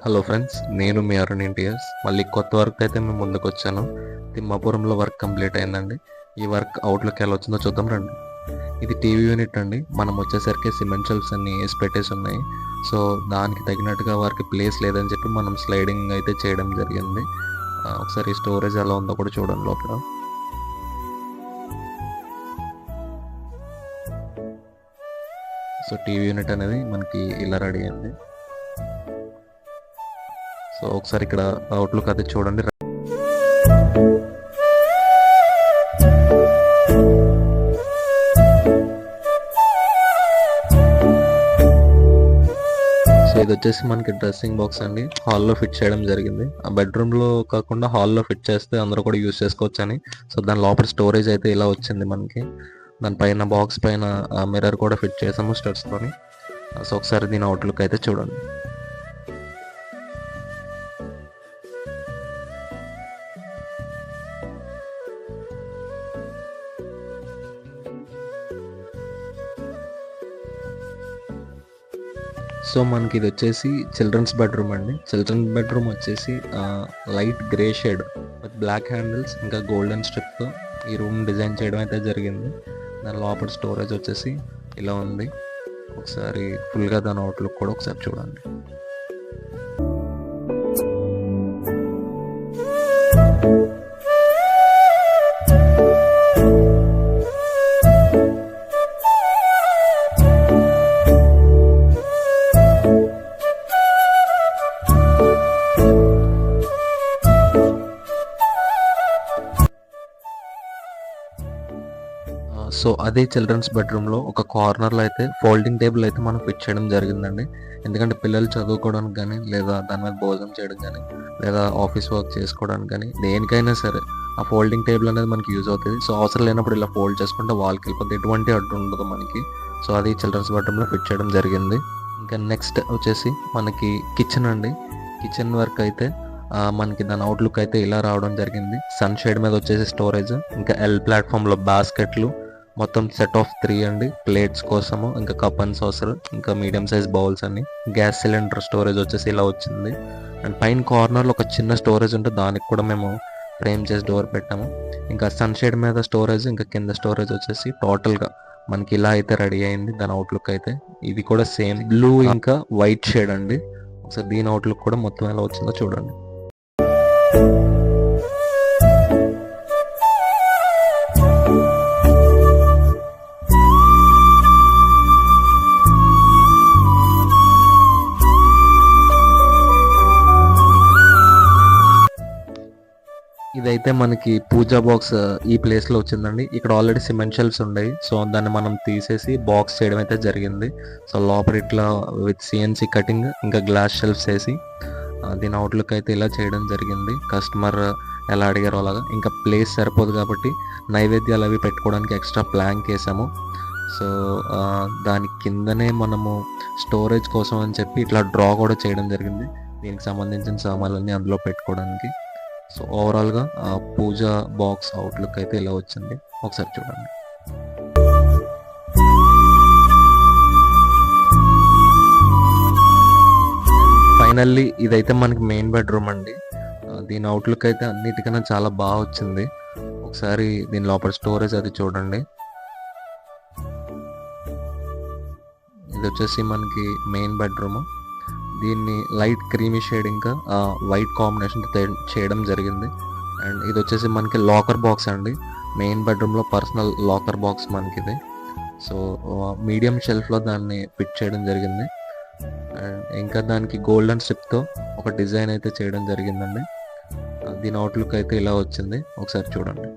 Hello friends, నేను మీ Arun NTS. మళ్ళీ కొత్త వర్క్ అయితే మేము ముందుకు వచ్చాను. తిమ్మాపురంలో వర్క్ కంప్లీట్ అయిందండి. ఈ వర్క్ అవుట్లుక్ ఎలా వచ్చిందో చూద్దాం రండి. ఇది టీవీ యూనిట్ అండి. మనం వచ్చేసరికి సిమెంట్ షెల్ఫ్స్ అన్ని వేసి పెట్టేసి ఉన్నాయి. సో దానికి తగినట్టుగా వారికి ప్లేస్ లేదని చెప్పి మనం స్లైడింగ్ అయితే చేయడం జరిగింది. ఒకసారి స్టోరేజ్ ఎలా ఉందో కూడా చూడండి లోపల. సో టీవీ యూనిట్ అనేది మనకి ఇలా రెడీ అయింది. సో ఒకసారి ఇక్కడ అవుట్లుక్ అది చూడండి. సో ఇది వచ్చేసి మనకి డ్రెస్సింగ్ బాక్స్ అండి. హాల్లో ఫిట్ చేయడం జరిగింది. ఆ బెడ్రూమ్లో కాకుండా హాల్లో ఫిట్ చేస్తే అందరూ కూడా యూజ్ చేసుకోవచ్చు అని. సో దాని లోపల స్టోరేజ్ అయితే ఇలా వచ్చింది మనకి. దానిపైన బాక్స్ పైన మిర్రర్ కూడా ఫిట్ చేసాము స్టడ్స్తోని. సో ఒకసారి దీని అవుట్లుక్ అయితే చూడండి. సో మనకి ఇది వచ్చేసి చిల్డ్రన్స్ బెడ్రూమ్ అండి. చిల్డ్రన్ బెడ్రూమ్ వచ్చేసి light grey shade with black handles ఇంకా గోల్డెన్ స్ట్రిప్తో ఈ రూమ్ డిజైన్ చేయడం అయితే జరిగింది. దాని లోపల స్టోరేజ్ వచ్చేసి ఇలా ఉంది. ఒకసారి ఫుల్గా దాని అవుట్లుక్ కూడా ఒకసారి చూడండి. సో అదే చిల్డ్రన్స్ బెడ్రూమ్లో ఒక కార్నర్లో అయితే ఫోల్డింగ్ టేబుల్ అయితే మనం ఫిట్ చేయడం జరిగిందండి. ఎందుకంటే పిల్లలు చదువుకోవడానికి కానీ, లేదా దాని మీద భోజనం చేయడం కానీ, లేదా ఆఫీస్ వర్క్ చేసుకోవడానికి కానీ, దేనికైనా సరే ఆ ఫోల్డింగ్ టేబుల్ అనేది మనకి యూజ్ అవుతుంది. సో అవసరం లేనప్పుడు ఇలా ఫోల్డ్ చేసుకుంటే వాల్కి వెళ్ళిపోతుంది, ఎటువంటి అడ్డు ఉండదు మనకి. సో అది చిల్డ్రన్స్ బెడ్రూమ్లో ఫిట్ చేయడం జరిగింది. ఇంకా నెక్స్ట్ వచ్చేసి మనకి కిచెన్ అండి. కిచెన్ వర్క్ అయితే మనకి దాని అవుట్లుక్ అయితే ఇలా రావడం జరిగింది. సన్ షేడ్ మీద వచ్చేసి స్టోరేజ్, ఇంకా ఎల్ ప్లాట్ఫామ్లో బాస్కెట్లు, మొత్తం సెట్ ఆఫ్ 3 అండి ప్లేట్స్ కోసము, ఇంకా కప్ అండ్ సాసర్, ఇంకా మీడియం సైజ్ బౌల్స్ అన్ని. గ్యాస్ సిలిండర్ స్టోరేజ్ వచ్చేసి ఇలా వచ్చింది. అండ్ పైన కార్నర్లో ఒక చిన్న స్టోరేజ్ ఉంటే దానికి కూడా మేము ఫ్రేమ్ చేసి డోర్ పెట్టాము. ఇంకా సన్ షేడ్ మీద స్టోరేజ్, ఇంకా కింద స్టోరేజ్ వచ్చేసి టోటల్గా మనకి ఇలా అయితే రెడీ అయింది దాని అవుట్లుక్ అయితే. ఇది కూడా సేమ్ బ్లూ ఇంకా వైట్ షేడ్ అండి. ఒకసారి దీని అవుట్లుక్ కూడా మొత్తం ఎలా వచ్చిందో చూడండి. ఇదైతే మనకి పూజా బాక్స్ ఈ ప్లేస్లో వచ్చిందండి. ఇక్కడ ఆల్రెడీ సిమెంట్ షెల్ఫ్స్ ఉన్నాయి. సో దాన్ని మనం తీసేసి బాక్స్ చేయడం అయితే జరిగింది. సో లోపల ఇట్లా విత్ సిఎన్సి కటింగ్ ఇంకా గ్లాస్ షెల్ఫ్స్ వేసి దీని అవుట్లుక్ అయితే ఇలా చేయడం జరిగింది. కస్టమర్ ఎలా అడిగారో అలాగా. ఇంకా ప్లేస్ సరిపోదు కాబట్టి నైవేద్యాలు అవి పెట్టుకోవడానికి ఎక్స్ట్రా ప్లాంక్ వేసాము. సో దాని కిందనే మనము స్టోరేజ్ కోసం అని చెప్పి ఇట్లా డ్రా కూడా చేయడం జరిగింది, దీనికి సంబంధించిన సామాన్లన్నీ అందులో పెట్టుకోవడానికి. సో ఓవరాల్గా పూజ బాక్స్ అవుట్లుక్ అయితే ఇలా వచ్చింది. ఒకసారి చూడండి. ఫైనల్లీ ఇదైతే మనకి మెయిన్ బెడ్రూమ్ అండి. దీని అవుట్లుక్ అయితే అన్నిటికన్నా చాలా బాగా వచ్చింది. ఒకసారి దీని లోపల స్టోరేజ్ అది చూడండి. ఇది వచ్చేసి మనకి మెయిన్ బెడ్రూమ్. దీన్ని లైట్ క్రీమీ షేడ్ ఇంకా వైట్ కాంబినేషన్ చేయడం జరిగింది. అండ్ ఇది వచ్చేసి మనకి లాకర్ బాక్స్ అండి. మెయిన్ బెడ్రూమ్లో పర్సనల్ లాకర్ బాక్స్ మనకి ఇది. సో మీడియం షెల్ఫ్లో దాన్ని ఫిట్ చేయడం జరిగింది. అండ్ ఇంకా దానికి గోల్డెన్ స్ట్రిప్తో ఒక డిజైన్ అయితే చేయడం జరిగిందండి. దీని అవుట్లుక్ అయితే ఇలా వచ్చింది. ఒకసారి చూడండి.